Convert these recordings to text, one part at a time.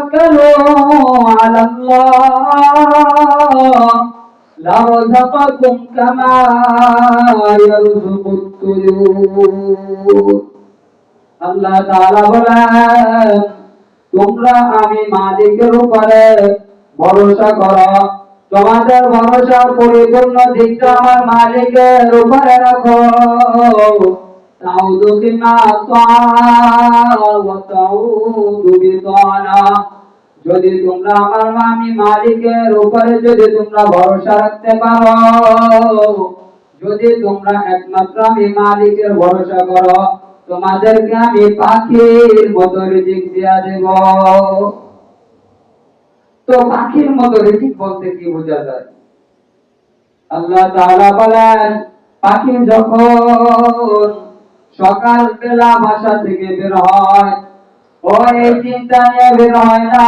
তাওয়াক্কালু আলাল্লাহ লারযাকাকুম কামা ইয়ারযুকুত তুয়ুর। আল্লাহ তাআলা বলেন, তোমরা আমি মালিকের উপরে ভরসা করো, তোমাদের ভরসার পরিপূর্ণ দিকটা আমার মালিকের উপরে রাখো। তাউযু বিমা ওয়া তাউযু বিতানা। যদি তোমরা আমি মালিকের উপরে যদি তোমরা ভরসা রাখতে পারো, যদি তোমরা একমাত্র আমি মালিকের ভরসা করো, তোমাদেরকে আমি পাখির মতো রিজিক দিয়া দেব। তো পাখির মতো রিজিক বলতে কি বোঝা যায়? আল্লাহ তাআলা বলেন, পাখি যখন সকাল বেলা বাসা থেকে বের হয়, ও এই চিন্তা নিয়ে বের হয় না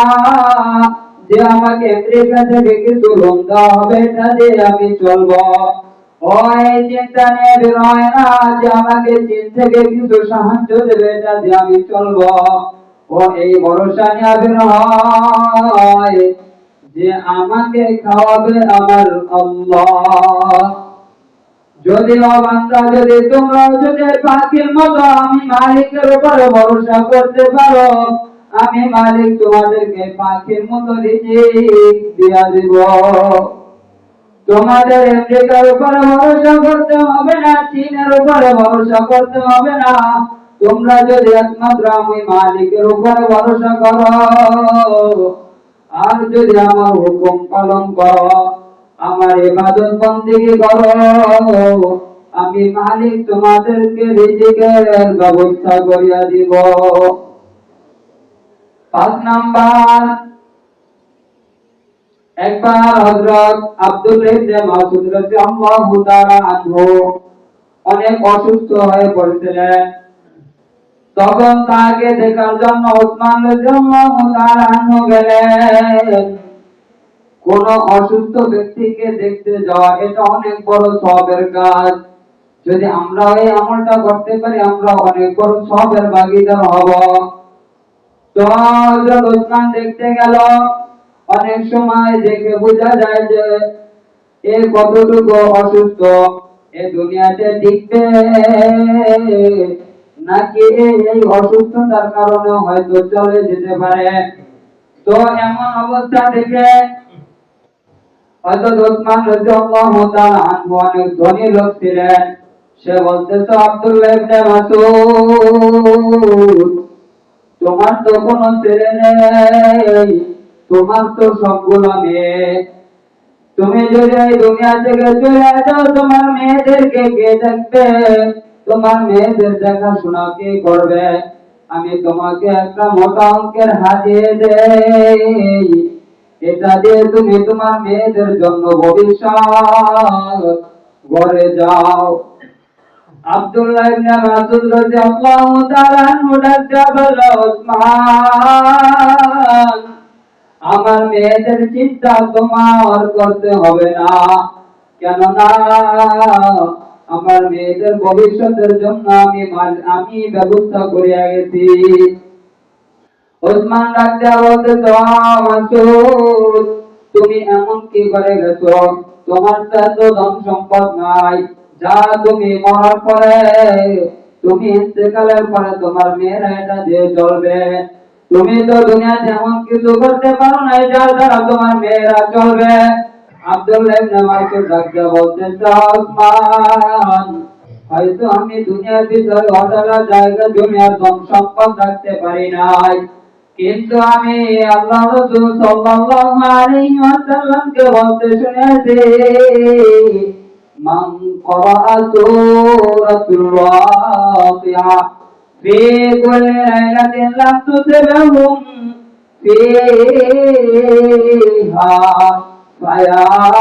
যে আমাকে আমেরিকা থেকে কিছু লোন দেওয়া হবে, এটা দিয়ে আমি চলবো। ও এই চিন্তা নিয়ে বের হয় না যে আমাকে চীন থেকে কিছু সাহায্য দেবে, এটা দিয়ে আমি চলবো। ও এই ভরসা নিয়ে বের হয় যে আমাকে খাওয়াবে আমার আল্লাহ। যদি বান্দা, যদি তোমরা যদি পাখির মতো আমি মালিকের উপরে ভরসা করতে পারো, আমি মালিক তোমাদেরকে পাখির মতো রিজিক দিয়া দিব। তোমাদের আমেরিকার উপরে ভরসা করতে হবে না, চীনের উপরে ভরসা করতে হবে না। তোমরা যদি একমাত্র আমি মালিকের উপরে ভরসা করো, আর যদি আমার হুকুম পালন করো, আমার ইবাদত বন্দেগী করো, আমি মালিক তোমাদেরকে রিজিকের ব্যবস্থা করিয়া দিব। 5 নাম্বার, একবার হযরত আব্দুল্লাহ ইবনে মাসউদ রাদিয়াল্লাহু তাআলা আনহু অনেক অসুস্থ হয়ে পড়েছিলেন। তখন তাকে দেখার জন্য উসমান রাদিয়াল্লাহু তাআলা আনহু গেলেন। কোন অসুস্থ ব্যক্তিকে দেখতে যাওয়া এটা অনেক বড় সওয়াবের কাজ। যদি আমরা এই আমলটা করতে পারি, আমরা অনেক বড় সওয়াবের ভাগীদার হব। তো হযরত উসমান দেখতে গেল। অনেক সময় দেখে বোঝা যায় যে এ কতটুকু অসুস্থ, এ দুনিয়াতে টিকবে নাকি এই অসুস্থতার কারণে হয়তো চলে যেতে পারে। তো এমন অবস্থা থেকে হযরত উসমান রাদিয়াল্লাহু তাআলা আনহু অনেক ধনী লোক ছিলেন। সে বলতেছে, আব্দুল্লাহ ইবনে মাসউদ, তোমার তো কোনো ছেলে নেই, তোমার তো সবগুলো মেয়ে। তুমি যদি এই দুনিয়া থেকে চলে যাও, তোমার মেয়েদেরকে কে দেখবে? তোমার মেয়েদের দেখাশোনা কে করবে? আমি তোমাকে একটা মোটা অঙ্কের হাতিয়ে দেই, এটা দিয়ে তুমি তোমার মেয়েদের জন্য ভবিষ্যৎ গড়ে যাও। আব্দুল্লাহ ইবনে মাসউদ রাদিয়াল্লাহু তাআলা আনহু ডাকতে বলল, উসমান, আমার মেয়েদের চিন্তা তোমার করতে হবে না, কেননা আমার মেয়েদের ভবিষ্যতের জন্য আমি ব্যবস্থা করিয়া গেছি। উসমান ডাকতে বলতে, মাসউদ, তুমি এমন কি করে গেছো? তোমার তো ধন সম্পদ নাই, যা তুমি মরার পরে, তুমি ইন্তেকালের পরে তোমার মেয়েরা এটা দিয়ে চলবে। তুমি তো দুনিয়াতে এমন কিছু করতে পারো না যার দ্বারা তোমার মেয়েরা চলবে। আব্দুল্লাহ ইবনে মাসউদ ডাকতে বলতে, উসমান, হয়তো আমি দুনিয়ার ভিতরে অজানা জায়গা জমি আর ধন সম্পদ রাখতে পারি নাই, কিন্তু আমি আল্লাহ রাসূল সাল্লাল্লাহু আলাইহি ওয়াসাল্লামকে বলতে শুনেছি, মান ক্বারা সূরাতুল ওয়াকিআ ফি কুল্লি লাইলাতিন লাম তুসিবহুম ফিহা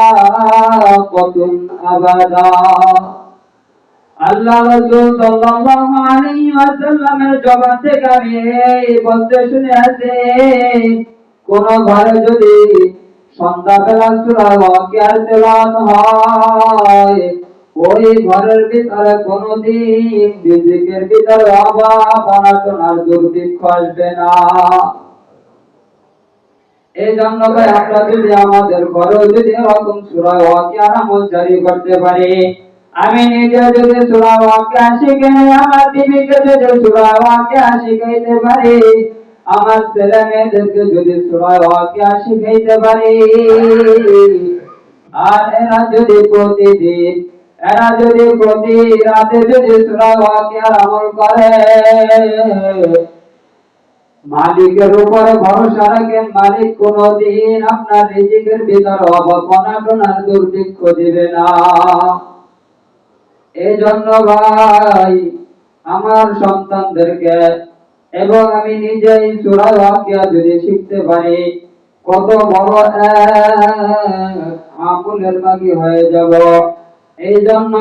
ফায়াকুতুন আবাদা। আল্লাহ রাসূল সাল্লাল্লাহু আলাইহি ওয়াসাল্লামের জবান থেকে আমি বলতে শুনে আছি, কোন ঘরে যদি সন্ধ্যাবেলা সূরা ওয়াকিয়ার তেলাওয়াত হয়, ওই ঘরের ভিতরে কোনদিন রিজিকের ভিতরে অভাব অনটন আর দুর্ভিক্ষ আসবে না। এই জন্য ভাই আমরা যদি আমাদের ঘরে যদি এরকম সূরা ওয়াকিয়ার আমল জারি করতে পারি, আমি নিজে যদি সূরা ওয়াকিয়া শিখে আমার বিবিকে যদি সূরা ওয়াকিয়া শিখাইতে পারি, আমার ছেলে মেয়েদেরকে যদি সূরা ওয়াকিয়া শিখাইতে পারি, আর এরা যদি প্রতি রাতে যদি সূরা ওয়াকিয়ার আমল করে, মালিকের উপরে ভরসা রাখেন, মালিক কোনদিন আপনার রিজিকের ভিতর অভাব অনাটন আর দুর্ভিক্ষ দিবে না। এই জন্য ভাই আমার সন্তানদেরকে এবং আমি নিজেই সূরা ওয়াকিয়া যদি শিখতে পারি, কত বড় আমলের ভাগী হয়ে যাব। এই জন্য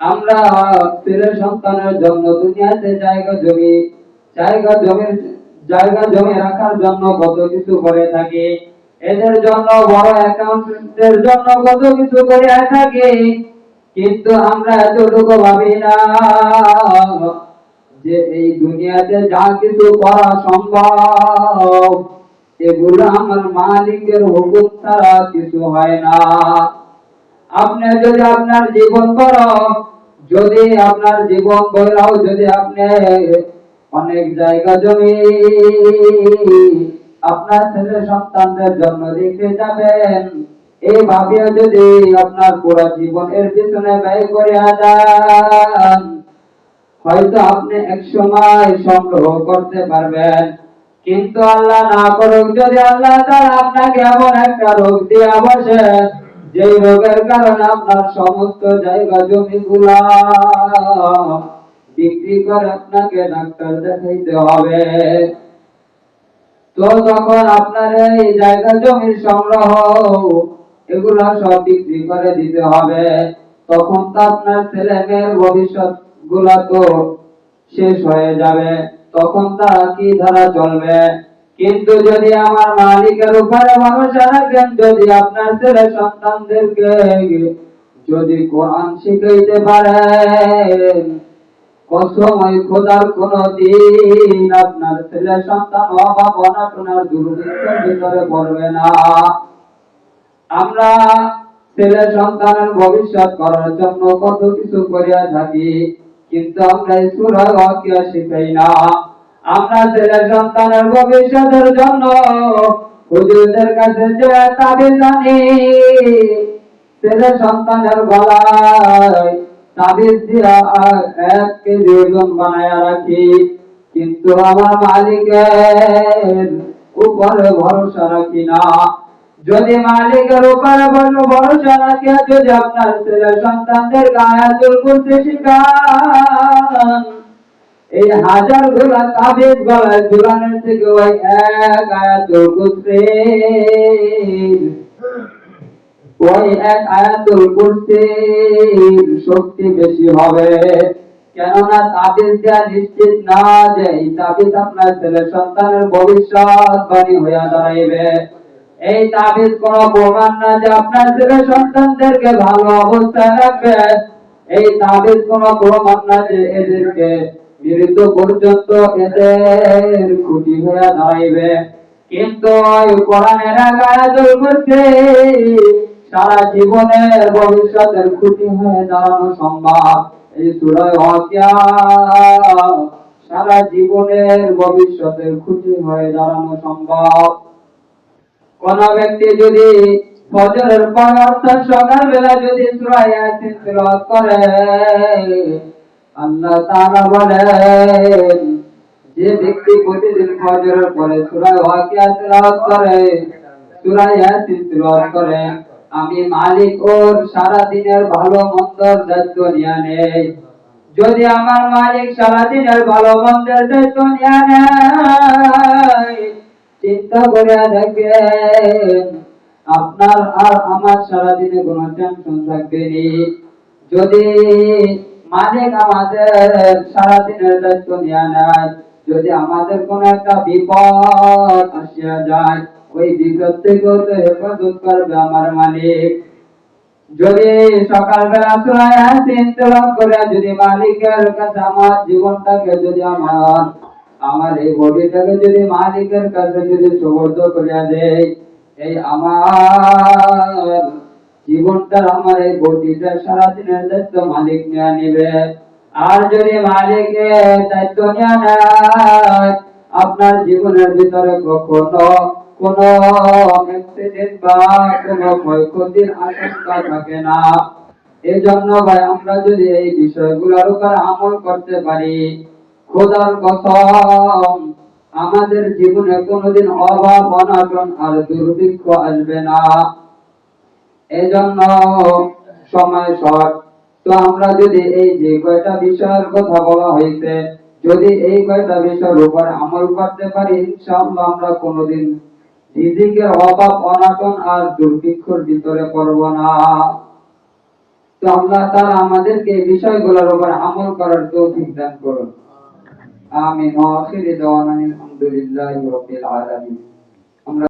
আমরা ছেলে সন্তানের জন্য দুনিয়াতে জায়গা জমি রাখার জন্য কত কিছু করে থাকি, এদের জন্য বড় অ্যাকাউন্টেন্টের জন্য কত কিছু করে থাকি, কিন্তু আমরা এতটুকু ভাবি না যে এই দুনিয়াতে যা কিছু করা সম্ভব এগুলো আমার মালিকের হুকুম ছাড়া কিছু হয় না। আপনি যদি আপনার জীবন বড় যদি আপনি অনেক জায়গা জমি আপনার ছেলে সন্তানদের জন্য রেখে যাবেন, এই ভাবিয়া যদি আপনার পুরো জীবন এর পিছনে ব্যয় করে যান, হয়তো আপনি এক সময় সংগ্রহ করতে পারবেন, কিন্তু আল্লাহ না করুক যদি আল্লাহ তাআলা আপনাকে এমন একটা রোগ দিয়ে বসে, যে রোগের কারণে আপনার সমস্ত জায়গা জমিগুলা বিক্রি করে আপনাকে ডাক্তার দেখাইতে হবে, তো তখন আপনার এই জায়গা জমির সংগ্রহ এগুলা সব বিক্রি করে দিতে হবে। তখন তো আপনার ছেলে মেয়ের ভবিষ্যৎ গুলা তো শেষ হয়ে যাবে, তখন তারা কি ধারা চলবে। কিন্তু যদি আমার মালিকের উপরে ভরসা রাখেন, যদি আপনার ছেলে সন্তানদেরকে যদি কোরআন শিখাইতে পারেন, কসম ওই খোদার কোনদিন আপনার ছেলে সন্তান অভাব অনাটনের দুর্ভিক্ষের ভিতরে পড়বে না। আমরা ছেলে সন্তানের ভবিষ্যৎ করার জন্য কত কিছু করিয়া থাকি, কিন্তু আমরা সূরা ওয়াকিয়া শিখাই না। আমরা ছেলে সন্তানের ভবিষ্যতের জন্য হুজুরদের কাছে যে তাবিজ আনি, ছেলে সন্তানের গলায় তাবিজ দিয়া 1 কেজি ওজন বানায়া রাখি, কিন্তু আমার মালিকের উপরে ভরসা রাখি না। যদি মালিকের উপরে ভরসা রাখে, যদি আপনার ছেলে সন্তানদের আয়াতুল কুরসি শিখান, এই হাজার গুলা তাবিজ গলায় ঝুলানোর থেকে ওই এক আয়াতুল কুরসির শক্তি বেশি হবে। কেননা তাবিজ দেয়া নিশ্চিত না যে এই তাবিজ আপনার ছেলে সন্তানের ভবিষ্যৎবাণী হইয়া দাঁড়াইবে। এই তাবিজ কোন প্রমাণ না যে আপনার ছেলে সন্তানদেরকে ভালো অবস্থায় রাখবে। এই তাবিজ কোন প্রমাণ না যে এদেরকে মৃত্যু পর্যন্ত এদের ক্ষতি হইয়া দাঁড়াইবে। কিন্তু কোরআনের আয়াতুল কুরসি সারা জীবনের ভবিষ্যতের ক্ষতি হয়ে দাঁড়ানো সম্ভব। এই সূরা ওয়াকিয়া সারা জীবনের ভবিষ্যতের ক্ষতি হয়ে দাঁড়ানো সম্ভব। কোন ব্যক্তি যদি ফজরের পর অর্থাৎ সকালবেলা যদি সূরা ইয়াসিন তিলাওয়াত করে, আল্লাহ তাআলা বলেন, যে ব্যক্তি প্রতিদিন ফজরের পরে সূরা ওয়াকিয়া তিলাওয়াত করে, সূরা ইয়াসিন তিলাওয়াত করে, আমি মালিক ওর সারা দিনের ভালো মন্দের দায়িত্ব নিয়ে নেই। যদি আমার মালিক সারা দিনের ভালো মন্দের দায়িত্ব নিয়ে নেয়, চিন্তা করে দেখেন আপনার আর আমার সারাদিনে কোনো টেনশন থাকবে না। যদি মালিক আমাদের সারাদিনের দায়িত্ব নিয়ে নেয়, যদি আমাদের কোনো একটা বিপদ আসিয়া যায়, ওই বিপদ থেকেও তো হেফাজত করবে আমার মালিক। যদি সকালবেলা সূরা ইয়াসিন তেলাওয়াত করে যদি মালিকের কাছে আমার জীবনটাকে যদি আমার আমার এই বডিটাকে যদি মালিকের কাছে যদি সুবর্দ করে দেই, এই আমার জীবনটার আমার এই বডিটা সারাদিনের দায়িত্ব মালিক নিয়ে নিবে। আর যদি মালিকের দায়িত্ব নিয়ে নেয়, আপনার জীবনের ভিতরে কখনো কোন অ্যাক্সিডেন্ট বা কোনো ক্ষয়ক্ষতির আশঙ্কা থাকে না। এই জন্য ভাই আমরা যদি এই বিষয়গুলোর উপর আমল করতে পারি, খোদার কসম আমাদের জীবনে কোনোদিন অভাব অনটন আর দুর্ভিক্ষ আসবে না। এই জন্য সময় শর্ট, তো আমরা যদি এই যে কয়টা বিষয়ের কথা বলা হয়েছে, যদি এই কয়টা বিষয়ের উপর আমল করতে পারি, ইনশাআল্লাহ আমরা কোনোদিন রিজিকের অভাব অনটন আর দুর্ভিক্ষর ভিতরে পড়ব না। তো আল্লাহ তাআলা আমাদেরকে এই বিষয়গুলোর উপর আমল করার তৌফিক দান করুন। আমিন। ওয়া আখিরু দাওয়ানা আলহামদুলিল্লাহি রাব্বিল আলামিন। আমরা